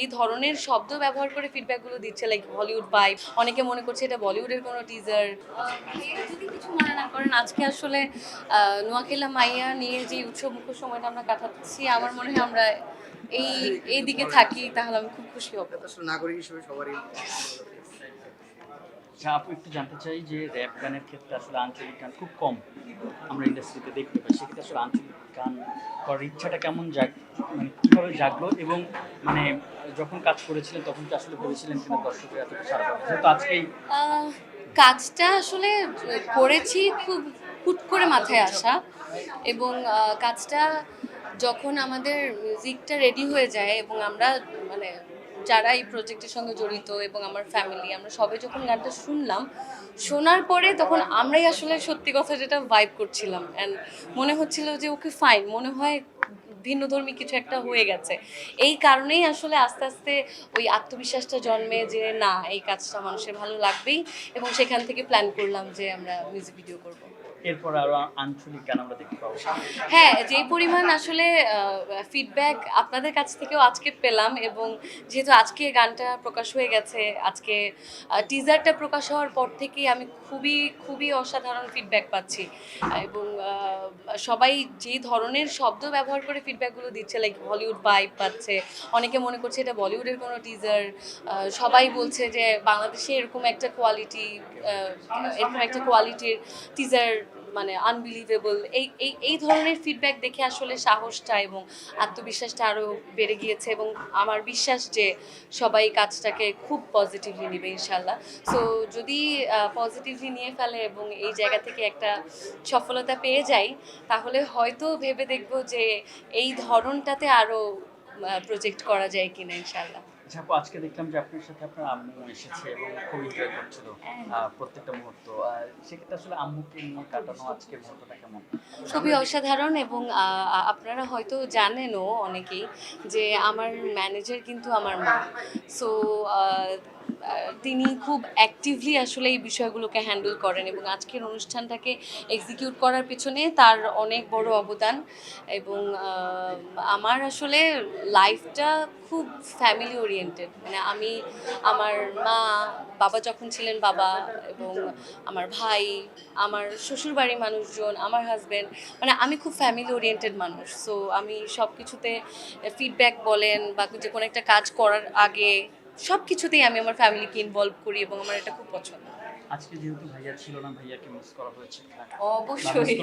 যে ধরনের শব্দ ব্যবহার করে ফিডব্যাকগুলো দিচ্ছে, লাইক হলিউড ভাইব, অনেকে মনে করছে এটা বলিউডের কোনো টিজার। যদি কিছু মনে না করেন, আজকে আসলে নোয়াখিলা মাইয়া নিয়ে যে উৎসবমুখর সময়টা আমরা কাটাচ্ছি, আমার মনে হয় আমরা এই এই দিকে থাকি তাহলে আমি খুব খুশি হব। আসলে নাগরিক হিসেবে সবারই আচ্ছা আপু, একটু জানতে চাই যে র্যাপ গানের ক্ষেত্রে আসলে আঞ্চলিক গান খুব কম আমরা ইন্ডাস্ট্রিতে দেখতে পাই, সেক্ষেত্রে আসলে আঞ্চলিক গান করার ইচ্ছাটা কেমন মানে কীভাবে জাগলো, এবং মানে যখন কাজ করেছিলেন তখন কি আসলে ভেবেছিলেন কিনা দর্শকের এতটা সারা পাবে, যেহেতু আজকেই কাজটা আসলে করেছি খুব হুট করে মাথায় আসা, এবং কাজটা যখন আমাদের মিউজিকটা রেডি হয়ে যায় এবং আমরা মানে যারা এই প্রজেক্টের সঙ্গে জড়িত এবং আমার ফ্যামিলি, আমরা সবাই যখন গানটা শুনলাম, শোনার পরে তখন আমরাই আসলে সত্যি কথা যেটা ভাইব করছিলাম, অ্যান্ড মনে হচ্ছিল যে ওকে ফাইন, মনে হয় ভিন্নধর্মী কিছু একটা হয়ে গেছে। এই কারণেই আসলে আস্তে আস্তে ওই আত্মবিশ্বাসটা জন্মে যে না, এই কাজটা মানুষের ভালো লাগবেই, এবং সেখান থেকে প্ল্যান করলাম যে আমরা মিউজিক ভিডিও করব। এরপর আরো আঞ্চলিক গান আমরা দেখতে পাবো। হ্যাঁ, যে পরিমাণ আসলে ফিডব্যাক আপনাদের কাছ থেকেও আজকে পেলাম, এবং যেহেতু আজকে গানটা প্রকাশ হয়ে গেছে, আজকে টিজারটা প্রকাশ হওয়ার পর থেকেই আমি খুবই খুবই অসাধারণ ফিডব্যাক পাচ্ছি, এবং সবাই যে ধরনের শব্দ ব্যবহার করে ফিডব্যাকগুলো দিচ্ছে, লাইক হলিউড ভাইব পাচ্ছে, অনেকে মনে করছে এটা বলিউডের কোনো টিজার, সবাই বলছে যে বাংলাদেশে এরকম একটা কোয়ালিটির টিজার মানে আনবিলিভেবল। এই ধরনের ফিডব্যাক দেখে আসলে সাহসটা এবং আত্মবিশ্বাসটা আরও বেড়ে গিয়েছে, এবং আমার বিশ্বাস যে সবাই কাজটাকে খুব পজিটিভলি নেবে ইনশাল্লাহ। সো যদি পজিটিভলি নিয়ে ফেলে এবং এই জায়গা থেকে একটা সফলতা পেয়ে যাই, তাহলে হয়তো ভেবে দেখবো যে এই ধরনটাতে আরও প্রজেক্ট করা যায় কিনা ইনশাল্লাহ। আচ্ছা আপু, আজকে দেখলাম যে আপনার সাথে আপনার আম্মু এসেছে এবং খুব এনজয় করছিল প্রত্যেকটা মুহূর্ত। সেক্ষেত্রে আসলে আম্মুকে নিয়ে কাটানো আজকের মুহূর্তটা কেমন? খুবই অসাধারণ, এবং আপনারা হয়তো জানেনও অনেকেই যে আমার ম্যানেজার কিন্তু আমার মা। সো তিনি খুব অ্যাক্টিভলি আসলে এই বিষয়গুলোকে হ্যান্ডেল করেন, এবং আজকের অনুষ্ঠানটাকে এক্সিকিউট করার পিছনে তার অনেক বড় অবদান। এবং আমার আসলে লাইফটা খুব ফ্যামিলি ওরিয়েন্টেড, মানে আমি আমার মা, বাবা যখন ছিলেন বাবা, এবং আমার ভাই, আমার শ্বশুরবাড়ির মানুষজন, আমার হাজব্যান্ড, মানে আমি খুব ফ্যামিলি ওরিয়েন্টেড মানুষ। সো আমি সব কিছুতে ফিডব্যাক বলেন বা যে কোনো একটা কাজ করার আগে সব কিছুতেই আমি আমার ফ্যামিলিকে ইনভলভ করি, এবং আমার এটা খুব পছন্দ। আজকে যেহেতু ভাইয়া ছিল না, ভাইয়াকে মিস করা হয়েছে? অবশ্যই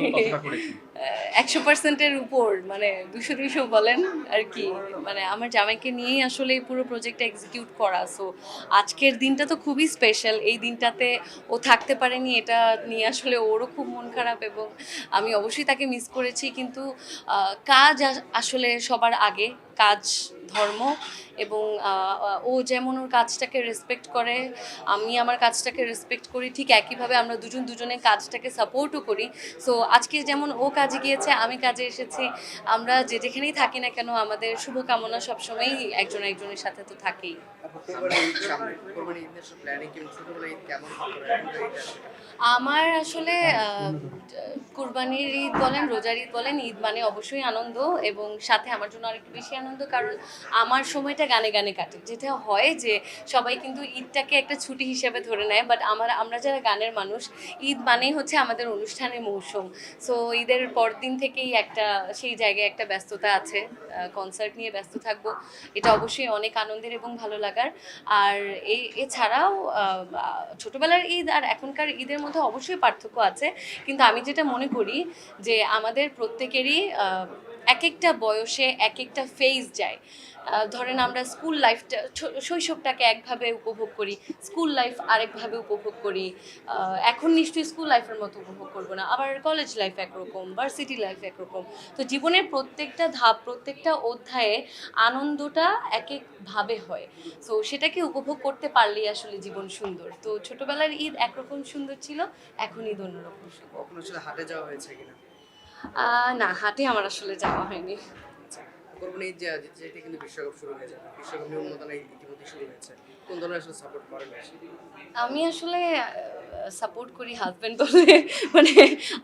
100%-এর উপর, মানে 200 বলেন আর কি। মানে আমার জামাইকে নিয়েই আসলে এই পুরো প্রজেক্টটা এক্সিকিউট করা। সো আজকের দিনটা তো খুবই স্পেশাল। এই দিনটাতে ও থাকতে পারেনি, এটা নিয়ে আসলে ওরও খুব মন খারাপ, এবং আমি অবশ্যই তাকে মিস করেছি। কিন্তু কাজ আসলে সবার আগে, কাজ ধর্ম, এবং ও যেমন ওর কাজটাকে রেসপেক্ট করে, আমি আমার কাজটাকে রেসপেক্ট করি, ঠিক একইভাবে আমরা দুজনের কাজটাকে সাপোর্টও করি। সো আজকে যেমন ও কাজে গিয়েছে, আমি কাজে এসেছি, আমরা যেখানেই থাকি না কেন আমাদের শুভকামনা সবসময়ই একজন একজনের সাথে তো থাকেই। আমার আসলে কুরবানির ঈদ বলেন, রোজার ঈদ বলেন, ঈদ মানে অবশ্যই আনন্দ, এবং সাথে আমার জন্য আরেকটু বেশি আনন্দ, কারণ আমার সময়টা গানে গানে কাটে। যেটা হয় যে সবাই কিন্তু ঈদটাকে একটা ছুটি হিসেবে ধরে নেয়, বাট আমরা যারা গানের মানুষ, ঈদ মানেই হচ্ছে আমাদের অনুষ্ঠানের মৌসুম। সো ঈদের পরদিন থেকেই একটা সেই জায়গায় একটা ব্যস্ততা আছে, কনসার্ট নিয়ে ব্যস্ত থাকবো, এটা অবশ্যই অনেক আনন্দের এবং ভালো লাগার। আর এছাড়াও ছোটবেলার ঈদ আর এখনকার ঈদের মধ্যে অবশ্যই পার্থক্য আছে, কিন্তু আমি যেটা মনে করি যে আমাদের প্রত্যেকেরই এক একটা বয়সে এক একটা ফেজ যায়। ধরেন আমরা স্কুল লাইফটা, শৈশবটাকে একভাবে উপভোগ করি, স্কুল লাইফ আরেকভাবে উপভোগ করি, এখন নিশ্চয়ই স্কুল লাইফের মতো উপভোগ করবো না, আবার কলেজ লাইফ একরকম, ভার্সিটি লাইফ একরকম। তো জীবনের প্রত্যেকটা ধাপ, প্রত্যেকটা অধ্যায়ে আনন্দটা এক একভাবে হয়। সো সেটাকে উপভোগ করতে পারলেই আসলে জীবন সুন্দর। তো ছোটবেলার ঈদ একরকম সুন্দর ছিল, এখন ঈদ অন্যরকম সুন্দর। হাটে যাওয়া হয়েছে কিনা? না, হাটে আমার আসলে যাওয়া হয়নি। কোরবানির যে যেটা কিন্তু বিশ্বকাপ শুরু হয়ে যাবে, বিশ্বকাপ নিয়ে উন্মাদনা ইতিমধ্যে শুরু হয়েছে, কোন ধরনের আসলে সাপোর্ট করেন বেশি? আমি আসলে সাপোর্ট করি হাজব্যান্ড বলে, মানে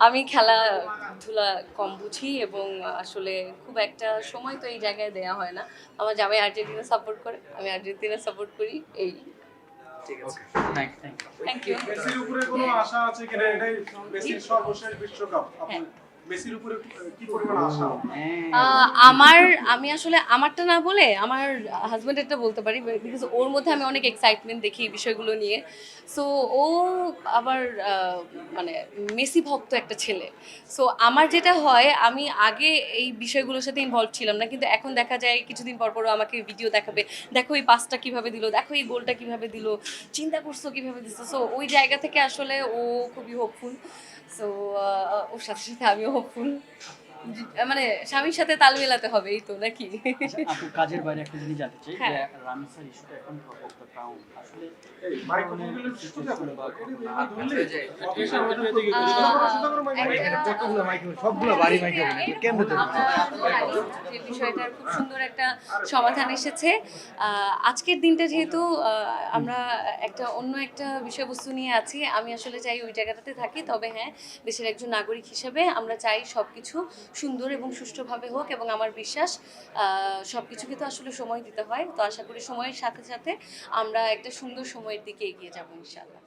আমি খেলাধুলা কম বুঝি এবং আসলে খুব একটা সময় তো এই জায়গায় দেয়া হয় না। আমার জামাই আর্জেন্টিনা সাপোর্ট করে, আমি আর্জেন্টিনা সাপোর্ট করি, এই। ঠিক আছে। Thank you thank you. মেসির উপরে কোনো আশা আছে কিনা? এটাই মেসির সর্বশেষ বিশ্বকাপ। আপনি হ্যাঁ। মেসির উপরে কি পরিমাণ আশা? আমি আসলে আমারটা না বলে আমার হাজব্যান্ডেরটা বলতে পারি, বিকজ ওর মধ্যে আমি অনেক এক্সাইটমেন্ট দেখি এই বিষয়গুলো নিয়ে। সো ও আবার মানে মেসি ভক্ত একটা ছেলে। সো আমার যেটা হয়, আমি আগে এই বিষয়গুলোর সাথে ইনভলভ ছিলাম না, কিন্তু এখন দেখা যায় কিছুদিন পর পরও আমাকে ভিডিও দেখাবে, দেখো এই পাসটা কিভাবে দিল, দেখো এই গোলটা কিভাবে দিল, চিন্তা করছো কিভাবে দিচ্ছে। সো ওই জায়গা থেকে আসলে ও খুবই হোপফুল। সো ওর সাথে সাথে আমিও হোপফুল, মানে স্বামীর সাথে তাল মেলাতে হবে, এই তো নাকি? আচ্ছা, আপু কাজের বাইরে একটা জিনিস জানতে চাই যে হ্যাঁ। রামিসার ইস্যুটা এখন টপ অফ দ্য টাউন আসলে এই মাইক্রোফোনগুলো সোজা করে দাও। এটা ধরলে অফিসের আহ, সোজা করো মাইক্রোফোন। সবগুলো বাড়ি মাইক্রোফোন কেমন আমরা জানি যে বিষয়টার খুব সুন্দর একটা সমাধান এসেছে। আজকের দিনটা যেহেতু আমরা অন্য একটা বিষয়বস্তু নিয়ে আছি, আমি আসলে চাই ওই জায়গাটাতে থাকি। তবে হ্যাঁ, দেশের একজন নাগরিক হিসেবে আমরা চাই সব কিছু সুন্দর এবং সুষ্ঠুভাবে হোক, এবং আমার বিশ্বাস সব কিছুকে তো আসলে সময় দিতে হয়। তো আশা করি সময়ের সাথে সাথে আমরা একটা সুন্দর সময়ের দিকে এগিয়ে যাবো ইনশাআল্লাহ।